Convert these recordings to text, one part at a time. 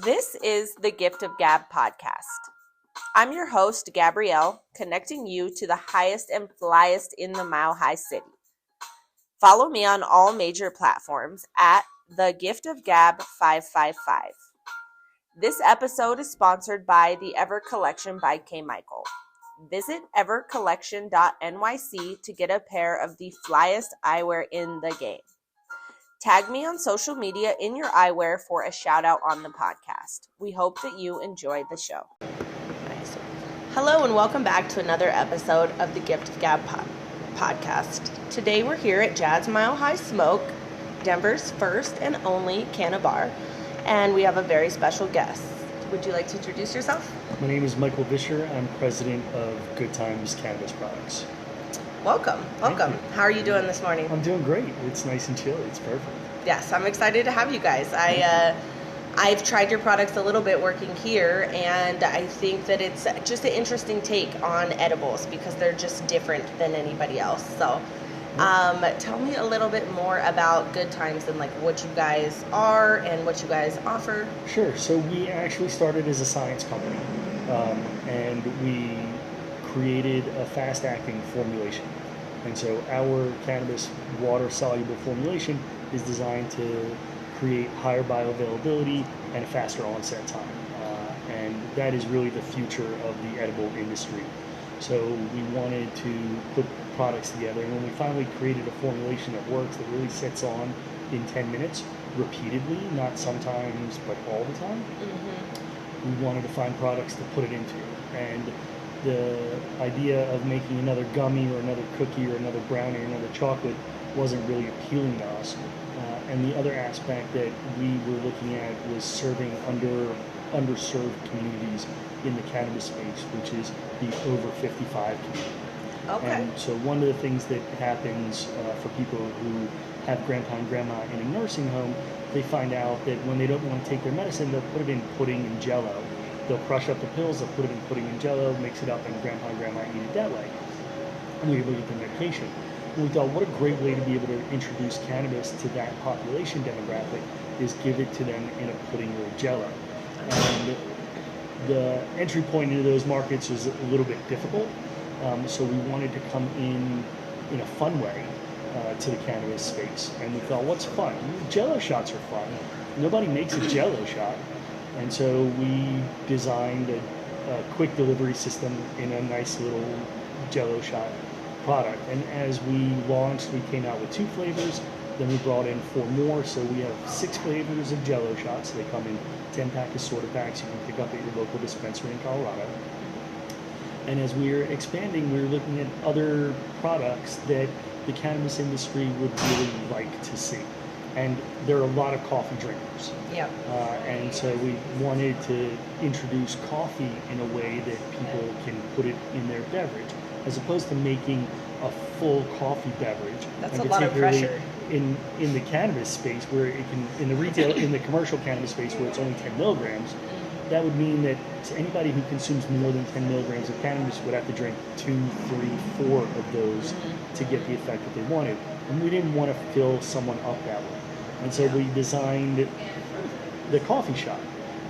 This is the Gift of Gab podcast. I'm your host, Gabrielle, connecting you to the highest and flyest in the Mile High City. Follow me on all major platforms at the Gift of Gab 555. This episode is sponsored by the Ever Collection by K. Michael. Visit evercollection.nyc to get a pair of the flyest eyewear in the game. Tag me on social media in your eyewear for a shout out on the podcast. We hope that you enjoy the show. Nice. Hello and welcome back to another episode of the Gift of Gab podcast. Today we're here at Jazz Mile High Smoke, Denver's first and only canna bar, and we have a very special guest. Would you like to introduce yourself? My name is Michael Vischer. I'm president of Good Tymz Cannabis Products. Welcome. How are you doing this morning? I'm doing great. It's nice and chilly. It's perfect. Yes, I'm excited to have you guys. I've tried your products a little bit working here, and I think that it's just an interesting take on edibles because they're just different than anybody else. So tell me a little bit more about Good Tymz and like what you guys are and what you guys offer. Sure. So we actually started as a science company, and we created a fast-acting formulation. And so our cannabis water-soluble formulation is designed to create higher bioavailability and a faster onset time. And that is really the future of the edible industry. So we wanted to put products together, and when we finally created a formulation that works, that really sets on in 10 minutes, repeatedly, not sometimes, but all the time, we wanted to find products to put it into. And the idea of making another gummy or another cookie or another brownie or another chocolate wasn't really appealing to us. And the other aspect that we were looking at was serving underserved communities in the cannabis space, which is the over 55 community. Okay. And so one of the things that happens for people who have grandpa and grandma in a nursing home, they find out that when they don't want to take their medicine, they'll put it in pudding and jello. They'll crush up the pills, they'll put it in pudding and jello, mix it up, and grandpa and grandma eat it that way. And we were able to get the medication. And we thought, what a great way to be able to introduce cannabis to that population demographic is give it to them in a pudding or a jello. And the entry point into those markets was a little bit difficult. So we wanted to come in a fun way to the cannabis space. And we thought, what's fun? Jello shots are fun. Nobody makes a jello shot. And so we designed a quick delivery system in a nice little jello shot product. And as we launched, we came out with 2 flavors. Then we brought in 4 more. So we have 6 flavors of jello shots. They come in 10-pack assorted packs you can pick up at your local dispensary in Colorado. And as we were expanding, we were looking at other products that the cannabis industry would really like to see. And there are a lot of coffee drinkers. Yep. And so we wanted to introduce coffee in a way that people can put it in their beverage, as opposed to making a full coffee beverage. That's a lot of pressure. In the cannabis space, where it can, in the commercial cannabis space, where it's only 10 milligrams, that would mean that anybody who consumes more than 10 milligrams of cannabis would have to drink 2, 3, 4 of those to get the effect that they wanted. And we didn't want to fill someone up that way. And so we designed the coffee shot.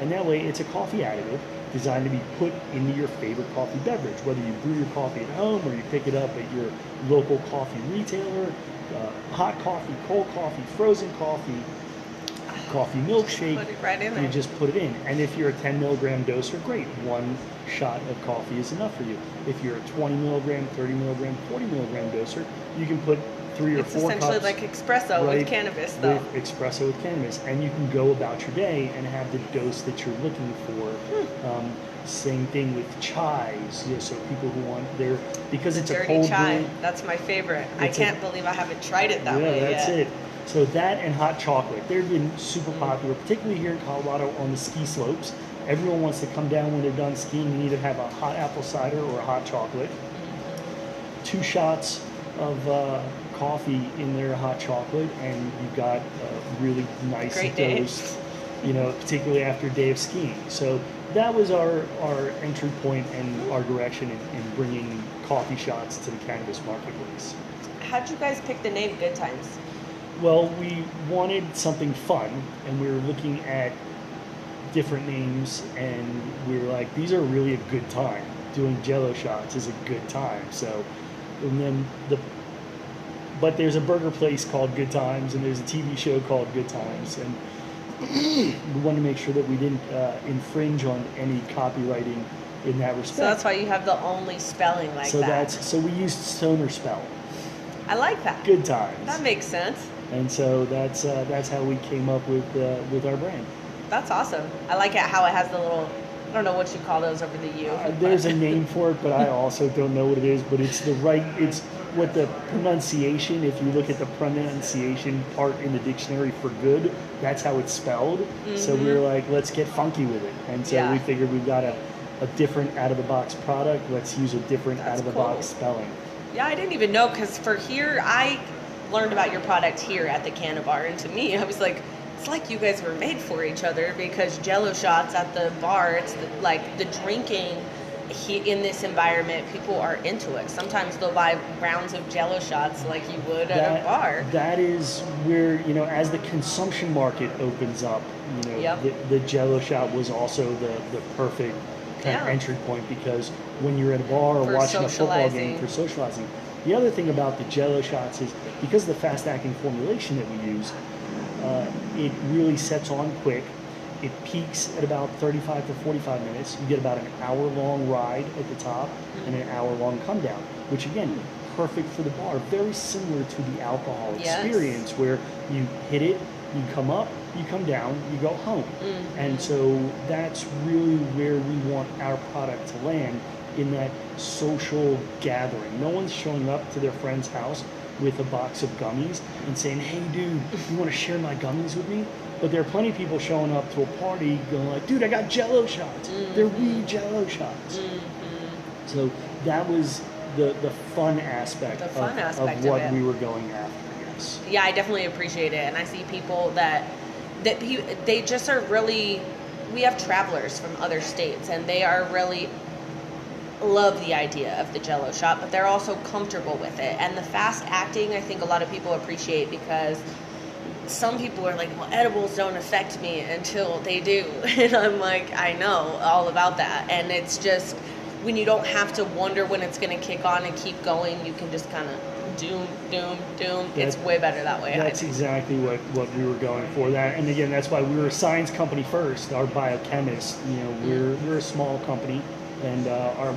And that way it's a coffee additive designed to be put into your favorite coffee beverage, whether you brew your coffee at home or you pick it up at your local coffee retailer, hot coffee, cold coffee, frozen coffee, coffee milkshake. Put it right in there. You just put it in. And if you're a 10 milligram doser, great. 1 shot of coffee is enough for you. If you're a 20 milligram, 30 milligram, 40 milligram doser, you can put 3 or 4 cups. It's essentially like espresso with cannabis, though. With espresso with cannabis. And you can go about your day and have the dose that you're looking for. Same thing with chais. So people who want because it's a cold chai. brew. That's my favorite. I can't believe I haven't tried it that way yet. Yeah, that's it. So that and hot chocolate, they've been super popular, particularly here in Colorado on the ski slopes. Everyone wants to come down when they're done skiing and either have a hot apple cider or a hot chocolate. 2 shots of coffee in their hot chocolate, and you've got a really nice dose, particularly after a day of skiing. So that was our entry point and our direction in bringing coffee shots to the cannabis marketplace. How'd you guys pick the name Good Tymz? Well, we wanted something fun, and we were looking at different names, and we were like, these are really a good time. Doing jello shots is a good time. So, and then but there's a burger place called Good Times, and there's a TV show called Good Times, and we wanted to make sure that we didn't infringe on any copywriting in that respect. So that's why you have the only spelling like that. So we used stoner spell. I like that. Good Times. That makes sense. And so that's how we came up with our brand. That's awesome. I like it how it has the little, I don't know what you call those over the U. There's a name for it, but I also don't know what it is. But it's it's what the pronunciation, if you look at the pronunciation part in the dictionary for good, that's how it's spelled. Mm-hmm. So we were like, let's get funky with it. And so we figured we've got a different out-of-the-box product. Let's use a different out-of-the-box spelling. Yeah, I didn't even know, because for here, I learned about your product here at the Canna Bar. And to me, I was like, it's like you guys were made for each other, because jello shots at the bar, it's like the drinking in this environment, people are into it. Sometimes they'll buy rounds of jello shots like you would at a bar. That is where, as the consumption market opens up, the jello shot was also the perfect kind of entry point, because when you're at a bar or watching a football game for socializing. The other thing about the jello shots is, because of the fast-acting formulation that we use, it really sets on quick. It peaks at about 35 to 45 minutes. You get about an hour-long ride at the top and an hour-long come down, which again, perfect for the bar. Very similar to the alcohol experience, where you hit it, you come up, you come down, you go home. Mm-hmm. And so that's really where we want our product to land, in that social gathering. No one's showing up to their friend's house with a box of gummies and saying, hey dude, you want to share my gummies with me? But there are plenty of people showing up to a party going like, dude, I got jello shots. Mm-hmm. They're weed jello shots. Mm-hmm. So that was the fun aspect of what we were going after, yes. Yeah, I definitely appreciate it. And I see people that they just are really, we have travelers from other states, and they are really love the idea of the jello shot, but they're also comfortable with it. And the fast acting, I think a lot of people appreciate, because some people are like, well, edibles don't affect me until they do. And I'm like, I know all about that. And it's just, when you don't have to wonder when it's going to kick on and keep going, you can just kind of doom. It's way better that way. That's exactly what we were going for. That, and again, that's why we were a science company first. Our biochemist, we're a small company. And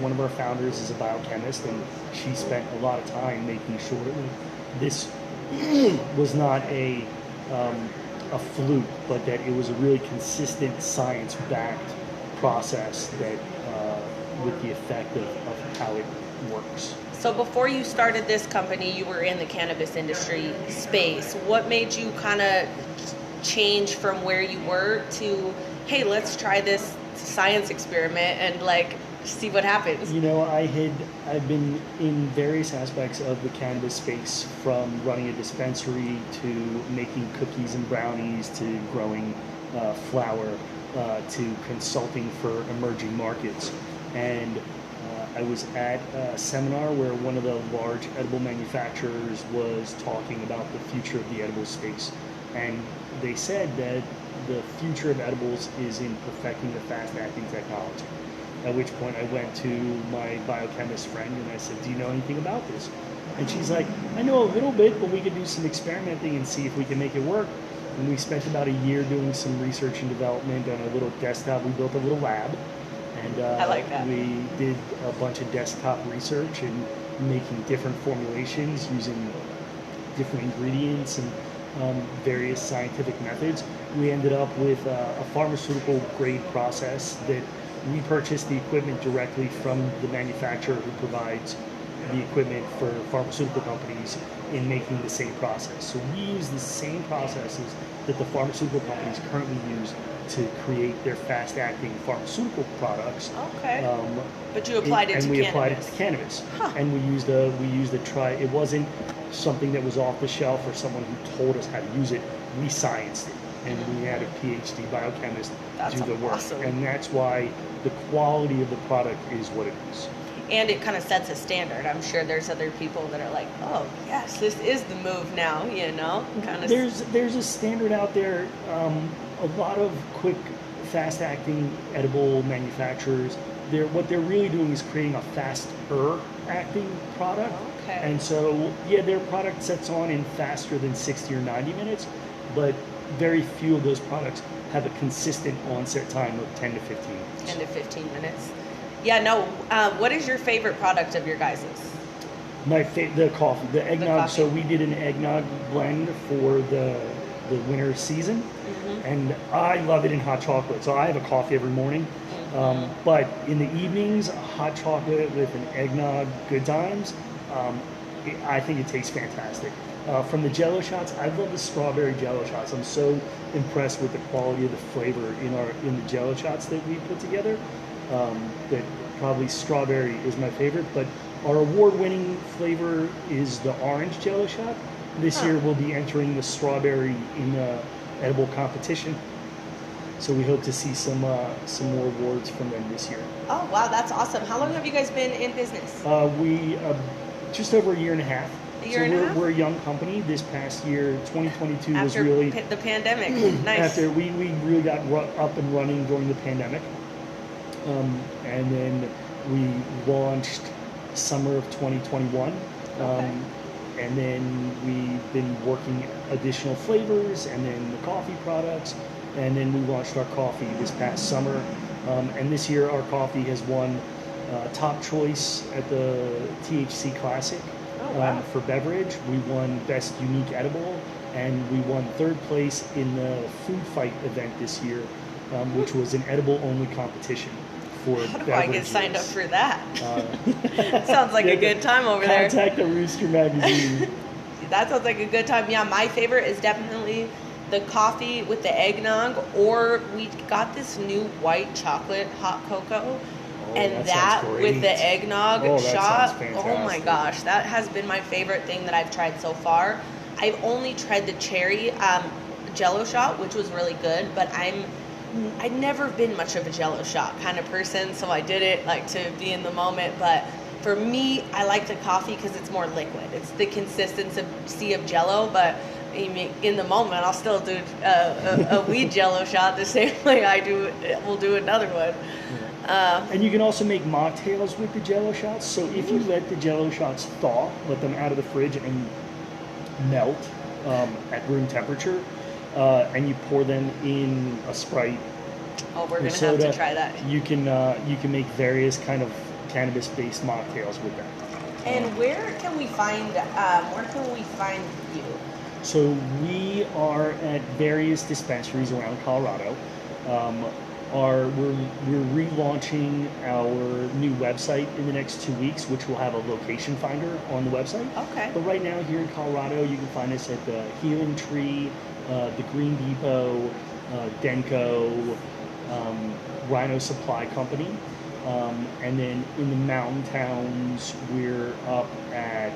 one of our founders is a biochemist, and she spent a lot of time making sure that this was not a fluke, but that it was a really consistent science-backed process that with the effect of how it works. So before you started this company, you were in the cannabis industry space. What made you kind of change from where you were to, hey, let's try this science experiment and see what happens? I've been in various aspects of the cannabis space, from running a dispensary to making cookies and brownies to growing flour to consulting for emerging markets. And I was at a seminar where one of the large edible manufacturers was talking about the future of the edible space. And they said that the future of edibles is in perfecting the fast-acting technology. At which point I went to my biochemist friend and I said, do you know anything about this? And she's like, I know a little bit, but we could do some experimenting and see if we can make it work. And we spent about a year doing some research and development on a little desktop. We built a little lab. And I like that. We did a bunch of desktop research and making different formulations using different ingredients and various scientific methods. We ended up with a pharmaceutical grade process that we purchased the equipment directly from the manufacturer who provides the equipment for pharmaceutical companies in making the same process. So we use the same processes that the pharmaceutical companies currently use to create their fast-acting pharmaceutical products. Okay. But you applied it to cannabis. And we applied it to cannabis. Huh. And we used a try. It wasn't something that was off the shelf or someone who told us how to use it. We scienced it. And we had a PhD biochemist do the work. Awesome. And that's why the quality of the product is what it is. And it kind of sets a standard. I'm sure there's other people that are like, oh, yes, this is the move now, Kind of. There's a standard out there. A lot of quick fast-acting edible manufacturers. What they're really doing is creating a faster acting product. Okay. And so, yeah, their product sets on in faster than 60 or 90 minutes, but very few of those products have a consistent onset time of 10 to 15 minutes. 10 to 15 minutes. Yeah, no. What is your favorite product of your guys's? The coffee, the eggnog. The coffee. So we did an eggnog blend for the winter season, and I love it in hot chocolate. So I have a coffee every morning, but in the evenings, hot chocolate with an eggnog, Good Times. I think it tastes fantastic. From the jello shots, I love the strawberry jello shots. I'm so impressed with the quality of the flavor in the jello shots that we put together. That probably strawberry is my favorite, but our award-winning flavor is the orange jello shot. This year we'll be entering the strawberry in the edible competition. So we hope to see some more awards from them this year. Oh, wow, that's awesome. How long have you guys been in business? We just over a year and a half. We're a young company. This past year, 2022, was really the pandemic. Nice. After we really got up and running during the pandemic, and then we launched summer of 2021. And then we've been working additional flavors, and then the coffee products, and then we launched our coffee this past summer. And this year, our coffee has won top choice at the THC Classic. For beverage. We won Best Unique Edible, and we won third place in the Food Fight event this year, which was an edible-only competition for beverages. How do I get signed up for that? Sounds like a good time over there. Contact the Rooster magazine. That sounds like a good time. Yeah, my favorite is definitely the coffee with the eggnog, or we got this new white chocolate hot cocoa. And that with the eggnog shot, oh my gosh, that has been my favorite thing that I've tried so far. I've only tried the cherry jello shot, which was really good, but I've never been much of a jello shot kind of person, so I did it like to be in the moment. But for me, I like the coffee because it's more liquid. It's the consistency of jello, but in the moment, I'll still do a weed jello shot the same way we'll do another one. And you can also make mocktails with the jello shots. So if you let the jello shots thaw, let them out of the fridge and melt at room temperature, and you pour them in a Sprite we're gonna have to try that. You can make various kind of cannabis-based mocktails with them. And where can we find you? So we are at various dispensaries around Colorado. We're relaunching our new website in the next 2 weeks, which will have a location finder on the website. Okay. But right now here in Colorado, you can find us at the Healing Tree, the Green Depot, Denko, Rhino Supply Company. And then in the mountain towns, we're up at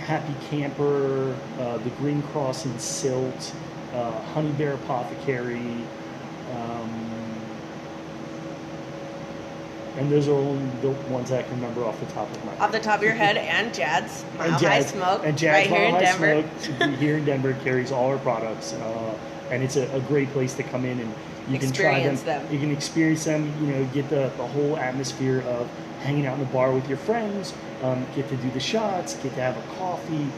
Happy Camper, the Green Cross and Silt, Honey Bear Apothecary, and those are only the ones I can remember off the top of my head. Off the top of your head, and Jad's Mile High Smoke, and Jad's right here in Denver. Smoke, here in Denver, carries all our products, and it's a great place to come in and you can try them. You can experience them. Get the whole atmosphere of hanging out in the bar with your friends. Get to do the shots. Get to have a coffee.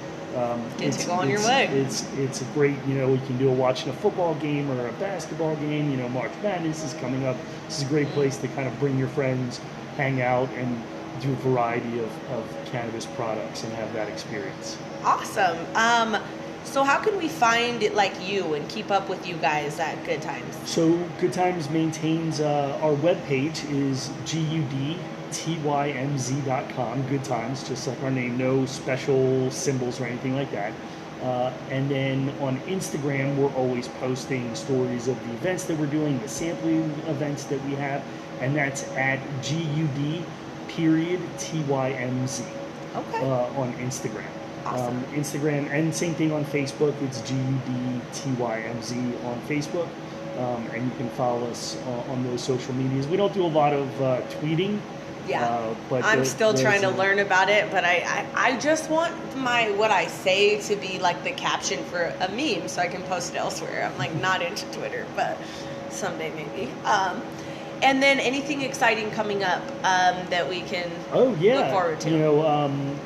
Get to go on your way. It's a great, we can do watching a football game or a basketball game. March Madness is coming up. This is a great place to kind of bring your friends, hang out, and do a variety of cannabis products and have that experience. Awesome. So how can we find it like you and keep up with you guys at Good Times? So Good Times maintains our webpage is GUDTYMZ.com, Good Times, just like our name, no special symbols or anything like that. And then on Instagram, we're always posting stories of the events that we're doing, the sampling events that we have, and that's at GUD.TYMZ. Okay. On Instagram. Awesome. Instagram, and same thing on Facebook. It's GUDTYMZ on Facebook. And you can follow us on those social medias. We don't do a lot of tweeting Yeah. But I'm still trying to learn about it, but I just want what I say to be like the caption for a meme so I can post it elsewhere. I'm like not into Twitter, but someday maybe. And then anything exciting coming up that we can look forward to?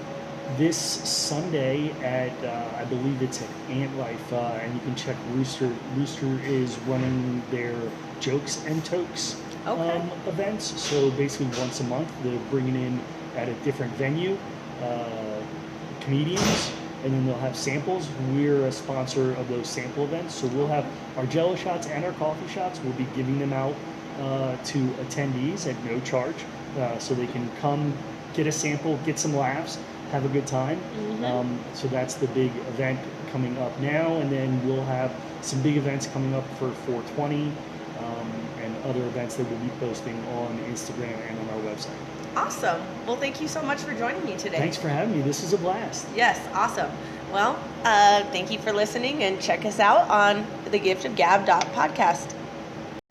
This Sunday at, I believe it's at Ant Life, and you can check Rooster. Rooster is running their Jokes and Tokes events. So basically once a month, they're bringing in at a different venue comedians, and then they'll have samples. We're a sponsor of those sample events. So we'll have our jello shots and our coffee shots. We'll be giving them out to attendees at no charge. So they can come, get a sample, get some laughs, have a good time. So that's the big event coming up now, and then we'll have some big events coming up for 420 and other events that we'll be posting on Instagram and on our website. Awesome. Well, thank you so much for joining me today. Thanks for having me. This is a blast. Yes, awesome. Well, thank you for listening, and check us out on thegiftofgab.podcast.